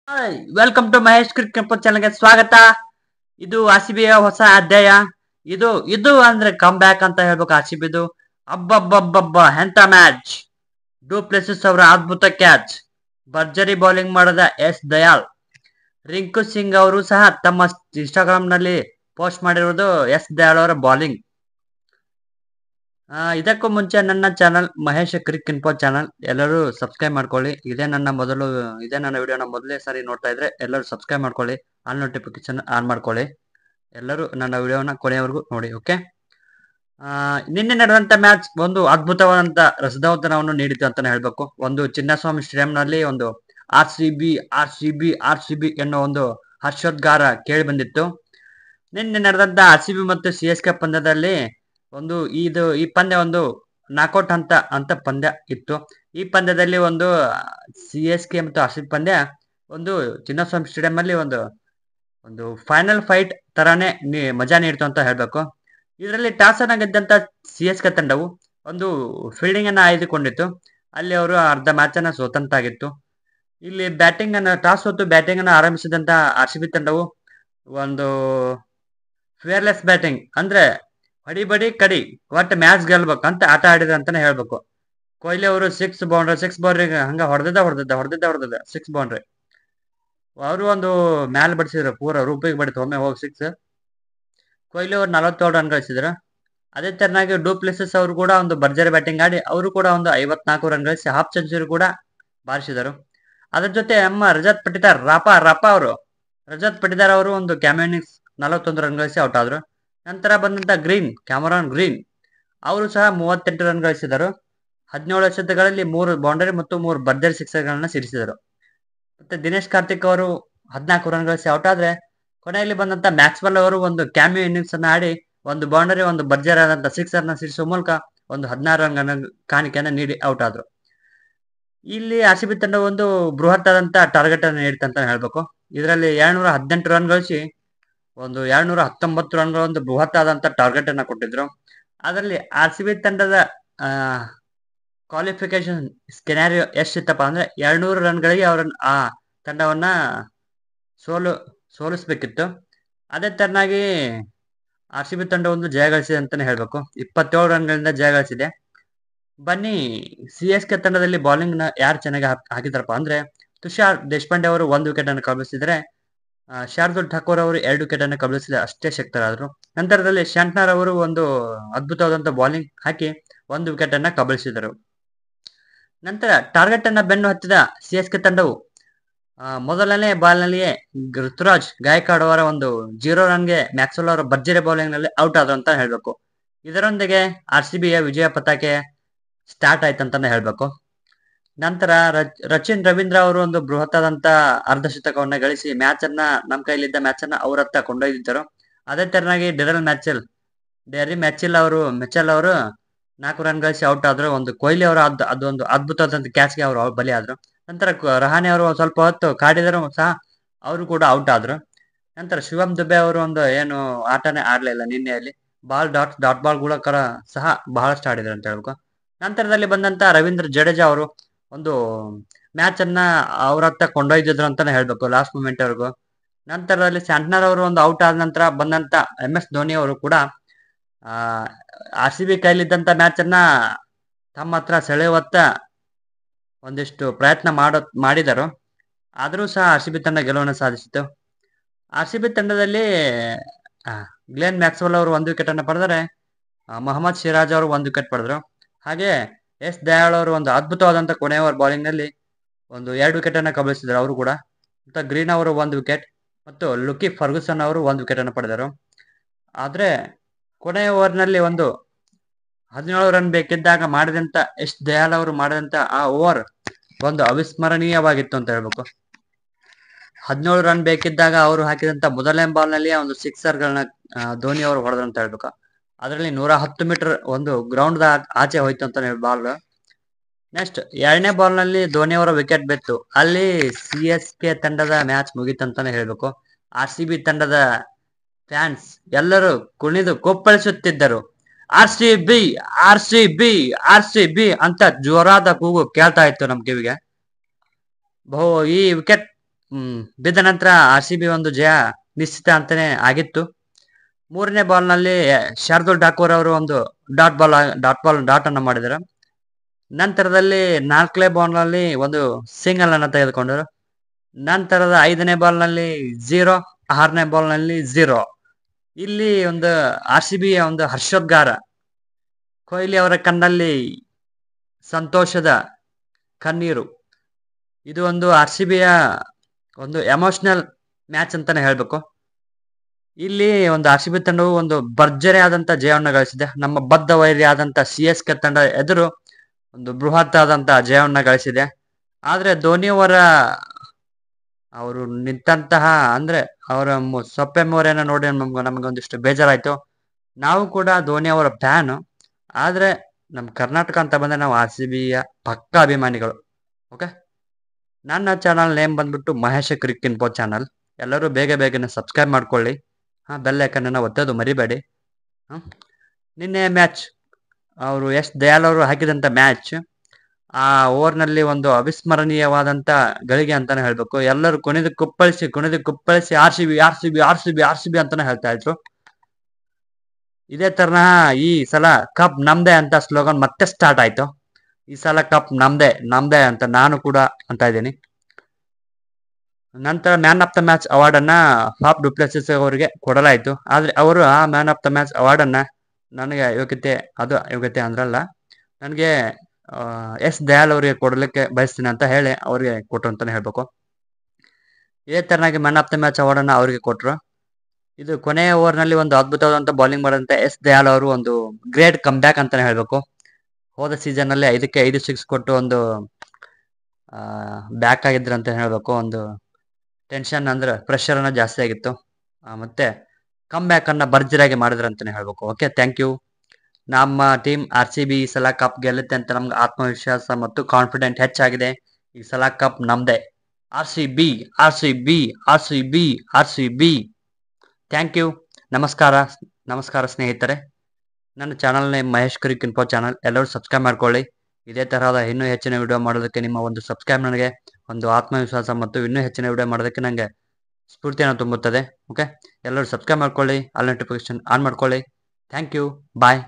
Hi welcome to Mahesh cricket ಚಾನಲ್ಗೆ ಸ್ವಾಗತ. ಇದು ಆರ್ಸಿಬಿಯ ಹೊಸ ಅಧ್ಯಾಯ. ಇದು ಅಂದ್ರೆ ಕಮ್ ಬ್ಯಾಕ್ ಅಂತ ಹೇಳ್ಬೇಕು ಆರ್ಸಿಬಿದು. ಅಬ್ಬಬ್ಬಬ್ಬಬ್ಬ ಎಂತ ಮ್ಯಾಚ್! ಡೂ ಪ್ಲೆಸಿಸ್ ಅವರ ಅದ್ಭುತ ಕ್ಯಾಚ್, ಭರ್ಜರಿ ಬೌಲಿಂಗ್ ಮಾಡದ ಎಸ್ ದಯಾಳ್. ರಿಂಕು ಸಿಂಗ್ ಅವರು ಸಹ ತಮ್ಮ ಇನ್ಸ್ಟಾಗ್ರಾಮ್ ನಲ್ಲಿ ಪೋಸ್ಟ್ ಮಾಡಿರುವುದು ಎಸ್ ದಯಾಳ್ ಅವರ ಬೌಲಿಂಗ್. ಇದಕ್ಕೂ ಮುಂಚೆ ನನ್ನ channel Mahesh cric info channel ಎಲ್ಲರೂ ಸಬ್ಸ್ಕ್ರೈಬ್ ಮಾಡ್ಕೊಳ್ಳಿ. ಇದೇ ನನ್ನ ವಿಡಿಯೋನ ಮೊದಲೇ ಸಾರಿ ನೋಡ್ತಾ ಇದ್ರೆ ಎಲ್ಲರೂ ಸಬ್ಸ್ಕ್ರೈಬ್ ಮಾಡ್ಕೊಳ್ಳಿ, ಆಲ್ ನೋಟಿಫಿಕೇಶನ್ ಆನ್ ಮಾಡ್ಕೊಳ್ಳಿ. ಎಲ್ಲರೂ ನನ್ನ ವಿಡಿಯೋನ ಕೊನೆಯವರೆಗೂ ನೋಡಿ. ಓಕೆ, ನಿನ್ನೆ ನಡೆದಂತ ಮ್ಯಾಚ್ ಒಂದು ಅದ್ಭುತವಾದಂತ ರಸದೌತಣವನ್ನು ನೀಡಿತು ಅಂತಾನೆ ಹೇಳ್ಬೇಕು. ಒಂದು ಚಿನ್ನಸ್ವಾಮಿ ಸ್ಟೇಡಿಯಂ ನಲ್ಲಿ ಒಂದು R C B R C B R C B ಎನ್ನೋ ಒಂದು ಹರ್ಷೋದ್ಗಾರ ಕೇಳಿ ಬಂದಿತ್ತು. ನಿನ್ನೆ ನಡೆದಂತ ಆರ್ ಸಿ ಬಿ ಮತ್ತು ಸಿ ಎಸ್ ಕೆ ಪಂದ್ಯದಲ್ಲಿ ಈ ಪಂದ್ಯ ಒಂದು ನಾಕೌಟ್ ಅಂತ ಪಂದ್ಯ ಇತ್ತು. ಈ ಪಂದ್ಯದಲ್ಲಿ ಒಂದು ಸಿ ಎಸ್ ಕೆ ಮತ್ತು ಆರ್ ಸಿ ಬಿ ಪಂದ್ಯ ಒಂದು ಚಿನ್ನಸ್ವಾಮಿ ಸ್ಟೇಡಿಯಂ ಅಲ್ಲಿ ಒಂದು ಫೈನಲ್ ಫೈಟ್ ತರಾನೇ ಮಜಾ ನೀಡ್ತು ಅಂತ ಹೇಳ್ಬೇಕು. ಇದರಲ್ಲಿ ಟಾಸ್ ಅನ್ನ ಗೆದ್ದಂತ ಸಿ ಎಸ್ ಕೆ ತಂಡವು ಒಂದು ಫೀಲ್ಡಿಂಗ್ ಅನ್ನ ಆಯ್ದುಕೊಂಡಿತ್ತು. ಅಲ್ಲಿ ಅವರು ಅರ್ಧ ಮ್ಯಾಚ್ ಅನ್ನ ಸೋತಂತಾಗಿತ್ತು. ಇಲ್ಲಿ ಟಾಸ್ ಸೋತು ಬ್ಯಾಟಿಂಗ್ ಅನ್ನ ಆರಂಭಿಸಿದಂತ ಆರ್ ಸಿ ಬಿ ತಂಡವು ಒಂದು ಫೇರ್ಲೆಸ್ ಬ್ಯಾಟಿಂಗ್ ಅಂದ್ರೆ ಹೊಡಿಬಡಿ ಕಡಿ ಒಟ್ಟು ಮ್ಯಾಚ್ ಗೆಲ್ಬೇಕು ಅಂತ ಆಟ ಆಡಿದ ಅಂತಾನೆ ಹೇಳ್ಬೇಕು. ಕೊಹ್ಲಿ ಅವರು ಸಿಕ್ಸ್ ಬೌಂಡ್ರಿ ಹಂಗ ಹೊಡೆದಿದ್ದ 6 ಬೌಂಡ್ರಿ ಅವರು ಒಂದು ಮ್ಯಾಲ್ ಬಡಿಸಿದ್ರು, ಪೂರ ರೂಪಿಗೆ ಬಡಿತು ಒಮ್ಮೆ ಹೋಗಿ 6. ಕೊಹ್ಲಿ ಅವರು 47 ರನ್ ಗಳಿಸಿದ್ರು. ಅದೇ ತರನಾಗಿ ಡೂ ಪ್ಲೆಸಿಸ್ ಅವರು ಕೂಡ ಒಂದು ಭರ್ಜರಿ ಬ್ಯಾಟಿಂಗ್ ಆಡಿ ಅವರು ಕೂಡ ಒಂದು 54 ರನ್ ಗಳಿಸಿ ಹಾಫ್ ಸೆಂಚುರಿ ಕೂಡ ಬಾರಿಸಿದರು. ಅದ್ರ ಜೊತೆ ನಮ್ಮ ರಜತ್ ಪಟಿದಾರ್ ಅವರು ಒಂದು ಕ್ಯಾಮಿಯೋ ಇನ್ನಿಂಗ್ಸ್ 41 ರನ್ ಗಳಿಸಿ ಔಟ್ ಆದ್ರು. ನಂತರ ಬಂದಂತ ಕ್ಯಾಮರಾನ್ ಗ್ರೀನ್ ಅವರು ಸಹ 38 ರನ್ ಗಳಿಸಿದರು. 17 ಎಸೆತಗಳಲ್ಲಿ 3 ಬೌಂಡರಿ ಮತ್ತು 3 ಭರ್ಜರಿ ಸಿಕ್ಸರ್ ಗಳನ್ನ ಸಿಡಿಸಿದರು. ಮತ್ತೆ ದಿನೇಶ್ ಕಾರ್ತಿಕ್ ಅವರು 14 ರನ್ ಗಳಿಸಿ ಔಟ್ ಆದ್ರೆ, ಕೊನೆಯಲ್ಲಿ ಬಂದಂತ ಮ್ಯಾಕ್ಸ್ವೆಲ್ ಅವರು ಒಂದು ಕ್ಯಾಮಿಯೋ ಇನ್ನಿಂಗ್ಸ್ ಅನ್ನ ಆಡಿ ಒಂದು ಬೌಂಡರಿ ಒಂದು ಭರ್ಜರಿ ಆದಂತ ಸಿಕ್ಸರ್ ನ ಸಿಡಿಸುವ ಮೂಲಕ ಒಂದು 16 ರನ್ ಕಾಣಿಕೆಯನ್ನ ನೀಡಿ ಔಟ್ ಆದ್ರು. ಇಲ್ಲಿ ಆರ್ ಸಿ ಬಿ ತಂಡ ಒಂದು ಬೃಹತ್ ಆದಂತ ಟಾರ್ಗೆಟ್ ಅನ್ನು ನೀಡಿತು ಅಂತ ಹೇಳ್ಬೇಕು. ಇದರಲ್ಲಿ 218 ರನ್ ಗಳಿಸಿ ಒಂದು 219 ರನ್ಗಳ ಒಂದು ಬೃಹತ್ ಆದಂತ ಟಾರ್ಗೆಟ್ ಅನ್ನ ಕೊಟ್ಟಿದ್ರು. ಅದರಲ್ಲಿ ಆರ್ ಸಿ ಬಿ ತಂಡದ ಕ್ವಾಲಿಫಿಕೇಶನ್ ಸ್ಕೆನಾರಿಯೋ ಎಷ್ಟಿತ್ತಪ್ಪ ಅಂದ್ರೆ 200 ರನ್ಗಳಿಗೆ ಆ ತಂಡವನ್ನ ಸೋಲಿಸ್ಬೇಕಿತ್ತು. ಅದೇ ತರನಾಗಿ ಆರ್ ಸಿ ಬಿ ತಂಡ ಒಂದು ಜಯ ಗಳಿಸಿದೆ ಅಂತಾನೆ ಹೇಳ್ಬೇಕು. 27 ರನ್ಗಳಿಂದ ಜಯ ಗಳಿಸಿದೆ. ಬನ್ನಿ, ಸಿ ಎಸ್ ಕೆ ತಂಡದಲ್ಲಿ ಬೌಲಿಂಗ್ ನ ಯಾರು ಚೆನ್ನಾಗಿ ಹಾಕಿದಾರಪ್ಪ ಅಂದ್ರೆ, ತುಷಾರ್ ದೇಶಪಾಂಡೆ ಅವರು 1 ವಿಕೆಟ್ ಅನ್ನು ಕಬಳಿಸಿದರೆ, ಶಾರ್ದುಲ್ ಠಾಕೂರ್ ಅವರು 2 ವಿಕೆಟ್ ಅನ್ನು ಕಬಳಿಸಿದ ಅಷ್ಟೇ ಶಕ್ತರಾದರು. ನಂತರದಲ್ಲಿ ಶಾಂಟ್ನರ್ ಅವರು ಒಂದು ಅದ್ಭುತವಾದಂತಹ ಬೌಲಿಂಗ್ ಹಾಕಿ 1 ವಿಕೆಟ್ ಅನ್ನ ಕಬಳಿಸಿದರು. ನಂತರ ಟಾರ್ಗೆಟ್ ಅನ್ನ ಬೆನ್ನು ಹತ್ತಿದ ಸಿ ಎಸ್ ಕೆ ತಂಡವು ಮೊದಲನೇ ಬಾಲ್ ನಲ್ಲಿಯೇ ಋತುರಾಜ್ ಗಾಯಕ್ವಾಡ್ ಅವರ ಒಂದು 0 ರನ್ಗೆ ಮ್ಯಾಕ್ಸ್ವೆಲ್ ಅವರ ಭರ್ಜರಿ ಬೌಲಿಂಗ್ ನಲ್ಲಿ ಔಟ್ ಆದ್ರು ಅಂತ ಹೇಳ್ಬೇಕು. ಇದರೊಂದಿಗೆ ಆರ್ ಸಿ ಬಿಯ ವಿಜಯ ಪತಾಕೆ ಸ್ಟಾರ್ಟ್ ಆಯ್ತಂತಾನೆ ಹೇಳ್ಬೇಕು. ನಂತರ ರಚಿನ್ ರವೀಂದ್ರ ಅವರು ಒಂದು ಬೃಹತ್ತಾದಂತ ಅರ್ಧಶತಕವನ್ನ ಗಳಿಸಿ ಮ್ಯಾಚ್ ಅನ್ನ ನಮ್ಮ ಕೈಲಿದ್ದ ಮ್ಯಾಚ್ ಅನ್ನ ಅವರತ್ತ ಕೊಂಡೊಯ್ದಿದ್ದರು. ಅದೇ ತರನಾಗಿ ಡೆರಿ ಮೆಚಲ್ ಅವರು 4 ರನ್ ಗಳಿಸಿ ಔಟ್ ಆದ್ರು. ಒಂದು ಕೊಹ್ಲಿ ಅವರು ಅದೊಂದು ಅದ್ಭುತವಾದಂತ ಕ್ಯಾಚ್ಗೆ ಅವರು ಬಲಿ ಆದ್ರು. ನಂತರ ರಹಾನೆ ಅವರು ಸ್ವಲ್ಪ ಹೊತ್ತು ಕಾಡಿದರು ಸಹ ಅವರು ಕೂಡ ಔಟ್ ಆದ್ರು. ನಂತರ ಶಿವಮ್ ದುಬೆ ಅವರು ಒಂದು ಏನು ಆಟನೇ ಆಡ್ಲಿಲ್ಲ ನಿನ್ನೆಯಲ್ಲಿ. ಡಾಟ್ ಬಾಲ್ ಕೂಡ ಸಹ ಬಹಳಷ್ಟು ಆಡಿದ್ರು ಅಂತ ಹೇಳ್ಬೇಕು. ನಂತರದಲ್ಲಿ ಬಂದಂತ ರವೀಂದ್ರ ಜಡೇಜಾ ಅವರು ಒಂದು ಮ್ಯಾಚ್ ಅನ್ನ ಅವರತ್ತ ಕೊಂಡೊಯ್ದಿದ್ರು ಅಂತಾನೆ ಹೇಳ್ಬೇಕು ಲಾಸ್ಟ್ ಮೂಮೆಂಟ್ ವರೆಗೂ. ನಂತರದಲ್ಲಿ ಸ್ಯಾಂಟ್ನರ್ ಅವರು ಒಂದು ಔಟ್ ಆದ ನಂತರ ಬಂದಂತ MS ಧೋನಿ ಅವರು ಕೂಡ ಆರ್ ಸಿ ಬಿ ಕೈಲಿದ್ದಂತ ಮ್ಯಾಚ್ ಅನ್ನ ತಮ್ಮ ಹತ್ರ ಸೆಳೆಯುವತ್ತ ಒಂದಿಷ್ಟು ಪ್ರಯತ್ನ ಮಾಡಿದರು. ಆದರೂ ಸಹ ಆರ್ ಸಿ ಬಿ ತಂಡ ಗೆಲುವನ್ನು ಸಾಧಿಸಿತು. ಆರ್ ಸಿ ಬಿ ತಂಡದಲ್ಲಿ ಗ್ಲೆನ್ ಮ್ಯಾಕ್ಸ್ವೆಲ್ ಅವರು 1 ವಿಕೆಟ್ ಅನ್ನು ಪಡೆದರೆ, ಮೊಹಮ್ಮದ್ ಸಿರಾಜ್ ಅವರು 1 ವಿಕೆಟ್ ಪಡೆದರು. ಹಾಗೆ ಎಸ್ ದಯಾಳ್ ಅವರು ಒಂದು ಅದ್ಭುತವಾದಂತ ಕೊನೆ ಓವರ್ ಬೌಲಿಂಗ್ ನಲ್ಲಿ ಒಂದು 2 ವಿಕೆಟ್ ಅನ್ನು ಕಬಳಿಸಿದರು ಅವರು ಕೂಡ. ಮತ್ತು ಗ್ರೀನ್ ಅವರು 1 ವಿಕೆಟ್ ಮತ್ತು ಲುಕಿ ಫರ್ಗುಸನ್ ಅವರು 1 ವಿಕೆಟ್ ಅನ್ನು ಪಡೆದರು. ಆದ್ರೆ ಕೊನೆಯ ಓವರ್ ನಲ್ಲಿ ಒಂದು 17 ರನ್ ಬೇಕಿದ್ದಾಗ ಮಾಡಿದಂತ ಎಸ್ ದಯಾಳ್ ಅವರು ಮಾಡಿದಂತ ಆ ಓವರ್ ಒಂದು ಅವಿಸ್ಮರಣೀಯವಾಗಿತ್ತು ಅಂತ ಹೇಳ್ಬೇಕು. 17 ರನ್ ಬೇಕಿದ್ದಾಗ ಅವರು ಹಾಕಿದಂತ ಮೊದಲನೇ ಬಾಲ್ ನಲ್ಲಿ ಒಂದು ಸಿಕ್ಸರ್ ಗಳನ್ನ ಧೋನಿ ಅವರು ಹೊಡೆದ್ರು ಅಂತ ಹೇಳ್ಬೇಕು. ಅದರಲ್ಲಿ 110 ಮೀಟರ್ ಒಂದು ಗ್ರೌಂಡ್ ಆಚೆ ಹೋಯ್ತು ಅಂತ ಬಾಲ್. ನೆಕ್ಸ್ಟ್ 2ನೇ ಬಾಲ್ ನಲ್ಲಿ ಧೋನಿ ಅವರ ವಿಕೆಟ್ ಬಿತ್ತು. ಅಲ್ಲಿ ಸಿ ಎಸ್ ಕೆ ತಂಡದ ಮ್ಯಾಚ್ ಮುಗಿತಂತಾನೆ ಹೇಳ್ಬೇಕು. ಆರ್ ಸಿ ಬಿ ತಂಡದ ಫ್ಯಾನ್ಸ್ ಎಲ್ಲರೂ ಕುಣಿದು ಕೊಪ್ಪಳಿಸುತ್ತಿದ್ದರು. R C B R C B R C B ಅಂತ ಜೋರಾದ ಕೂಗು ಕೇಳ್ತಾ ಇತ್ತು ನಮ್ ಕಿವಿಗೆ. ಈ ವಿಕೆಟ್ ಬಿದ್ದ ನಂತರ ಆರ್ ಸಿ ಬಿ ಒಂದು ಜಯ ನಿಶ್ಚಿತ ಅಂತಾನೆ ಆಗಿತ್ತು. ಮೂರನೇ ಬಾಲ್ನಲ್ಲಿ ಶಾರ್ದುಲ್ ಠಾಕೂರ್ ಅವರು ಒಂದು ಡಾಟ್ ಅನ್ನು ಮಾಡಿದರು. ನಂತರದಲ್ಲಿ ನಾಲ್ಕನೇ ಬಾಲ್ನಲ್ಲಿ ಒಂದು ಸಿಂಗಲ್ ಅನ್ನು ತೆಗೆದುಕೊಂಡರು. ನಂತರದ 5ನೇ ಬಾಲ್ನಲ್ಲಿ 0, 6ನೇ ಬಾಲ್ನಲ್ಲಿ 0. ಇಲ್ಲಿ ಒಂದು ಆರ್ ಸಿ ಬಿಯ ಒಂದು ಹರ್ಷೋದ್ಗಾರ, ಕೊಹ್ಲಿ ಅವರ ಕಣ್ಣಲ್ಲಿ ಸಂತೋಷದ ಕಣ್ಣೀರು. ಇದು ಒಂದು ಆರ್ ಸಿ ಬಿಯ ಒಂದು ಎಮೋಷನಲ್ ಮ್ಯಾಚ್ ಅಂತಾನೆ ಹೇಳ್ಬೇಕು. ಇಲ್ಲಿ ಒಂದು ಆರ್ ಸಿ ಬಿ ತಂಡವು ಒಂದು ಭರ್ಜರಿ ಆದಂತ ಜಯವನ್ನು ಗಳಿಸಿದೆ. ನಮ್ಮ ಬದ್ಧ ವೈರಿ ಆದಂತ CSK ತಂಡ ಎದುರು ಒಂದು ಬೃಹತ್ ಆದಂತ ಜಯವನ್ನ ಗಳಿಸಿದೆ. ಆದ್ರೆ ಧೋನಿ ಅವರ ಅವರು ನಿಂತಹ ಅಂದ್ರೆ ಅವರ ಸೊಪ್ಪೆ ಮೋರೆಯನ್ನ ನೋಡಿ ನಮಗೊಂದಿಷ್ಟು ಬೇಜಾರಾಯ್ತು. ನಾವು ಕೂಡ ಧೋನಿ ಅವರ ಫ್ಯಾನ್. ಆದ್ರೆ ನಮ್ಮ ಕರ್ನಾಟಕ ಅಂತ ಬಂದ್ರೆ ನಾವು ಆರ್ ಸಿ ಬಿಯ ಪಕ್ಕ ಅಭಿಮಾನಿಗಳು. ಓಕೆ, ನನ್ನ ಚಾನಲ್ ನೇಮ್ ಬಂದ್ಬಿಟ್ಟು ಮಹೇಶ್ ಕ್ರಿಕ್ ಇನ್ಫೋ ಚಾನಲ್. ಎಲ್ಲರೂ ಬೇಗನೆ ಸಬ್ಸ್ಕ್ರೈಬ್ ಮಾಡ್ಕೊಳ್ಳಿ. ಬೆಲ್ ಐಕನ್ ಅನ್ನ ಒತ್ತೋದು ಮರಿಬೇಡಿ. ನಿನ್ನೆ ಮ್ಯಾಚ್ ಅವರು ಎಸ್ ದಯಾಲ್ ಅವರು ಹಾಕಿದಂತ ಮ್ಯಾಚ್, ಆ ಓವರ್ನಲ್ಲಿ ಒಂದು ಅವಿಸ್ಮರಣೀಯವಾದಂತ ಗಳಿಗೆ ಅಂತಾನೆ ಹೇಳ್ಬೇಕು. ಎಲ್ಲರೂ ಕುಣಿದು ಕುಪ್ಪಳಿಸಿ ಆರ್ ಸಿ ಬಿ ಅಂತಾನೆ ಹೇಳ್ತಾ ಇದ್ರು. ಇದೇ ತರಹ ಈ ಸಲ ಕಪ್ ನಮ್ದೆ ಅಂತ ಸ್ಲೋಗನ್ ಮತ್ತೆ ಸ್ಟಾರ್ಟ್ ಆಯ್ತು. ಈ ಸಲ ಕಪ್ ನಮ್ದೆ ಅಂತ ನಾನು ಕೂಡ ಅಂತ ಇದ್ದೀನಿ. ನಂತರ man of the match award ಅನ್ನ ಫಾಫ್ ಡು ಪ್ಲೆಸಿಸ್ ಅವರಿಗೆ ಕೊಡಲಾಯಿತು. ಆದ್ರೆ ಅವರು ಆ man of the match award ಅನ್ನ ನನಗೆ ಯೋಗ್ಯತೆ ಅಂದ್ರಲ್ಲ, ನನಗೆ ಎಸ್ ದಯಾಲ್ ಅವರಿಗೆ ಕೊಡಲಿಕ್ಕೆ ಬಯಸ್ತೀನಿ ಅಂತ ಹೇಳಿ ಅವರಿಗೆ ಕೊಟ್ರು ಅಂತಾನೆ ಹೇಳ್ಬೇಕು. ಇದೇ ತರನಾಗಿ man of the match award ಅನ್ನ ಅವರಿಗೆ ಕೊಟ್ರು. ಇದು ಕೊನೆಯ ಓವರ್ ನಲ್ಲಿ ಒಂದು ಅದ್ಭುತವಾದಂತ ಬೌಲಿಂಗ್ ಮಾಡಿದಂತ ಎಸ್ ದಯಾಲ್ ಅವರು ಒಂದು ಗ್ರೇಟ್ ಕಮ್ ಬ್ಯಾಕ್ ಅಂತಾನೆ ಹೇಳ್ಬೇಕು. ಹೋದ ಸೀಸನ್ ನಲ್ಲಿ 5ಕ್ಕೆ 5 6 ಕೊಟ್ಟು ಒಂದು ಬ್ಯಾಕ್ ಆಗಿದ್ರು ಅಂತ ಹೇಳ್ಬೇಕು. ಒಂದು ಟೆನ್ಷನ್ ಅಂದ್ರೆ ಪ್ರೆಷರ್ ಅನ್ನ ಜಾಸ್ತಿ ಆಗಿತ್ತು. ಮತ್ತೆ ಕಮ್ ಬ್ಯಾಕ್ ಅನ್ನ ಭರ್ಜರಿಯಾಗಿ ಮಾಡಿದ್ರು ಅಂತಾನೆ ಹೇಳ್ಬೇಕು. Okay, thank you. ನಮ್ಮ ಟೀಮ್ ಆರ್ ಸಿ ಬಿ ಈ ಸಲ ಕಪ್ ಗೆಲ್ಲುತ್ತೆ ಅಂತ ನಮ್ಗೆ ಆತ್ಮವಿಶ್ವಾಸ ಮತ್ತು ಕಾನ್ಫಿಡೆಂಟ್ ಹೆಚ್ಚಾಗಿದೆ. ಈ ಸಲ ಕಪ್ ನಮ್ದೆ. R C B. Thank you. ನಮಸ್ಕಾರ ಸ್ನೇಹಿತರೆ. ನನ್ನ channel name Mahesh cric info channel. ಎಲ್ಲರೂ ಸಬ್ಸ್ಕ್ರೈಬ್ ಮಾಡ್ಕೊಳ್ಳಿ. ಇದೇ ತರಹದ ಇನ್ನೂ ಹೆಚ್ಚಿನ ವಿಡಿಯೋ ಮಾಡೋದಕ್ಕೆ ನಿಮ್ಮ ಒಂದು ಸಬ್ಸ್ಕ್ರೈಬ್ ನನಗೆ ಒಂದು ಆತ್ಮವಿಶ್ವಾಸ ಮತ್ತು ಇನ್ನೂ ಹೆಚ್ಚಿನ ವಿಡಿಯೋ ಮಾಡೋದಕ್ಕೆ ನನಗೆ ಸ್ಫೂರ್ತಿಯನ್ನು ತುಂಬುತ್ತದೆ. ಓಕೆ, ಎಲ್ಲರೂ ಸಬ್ಸ್ಕ್ರೈಬ್ ಮಾಡ್ಕೊಳ್ಳಿ, ಆಲ್ ನೋಟಿಫಿಕೇಶನ್ ಆನ್ ಮಾಡ್ಕೊಳ್ಳಿ. Thank you. ಬಾಯ್.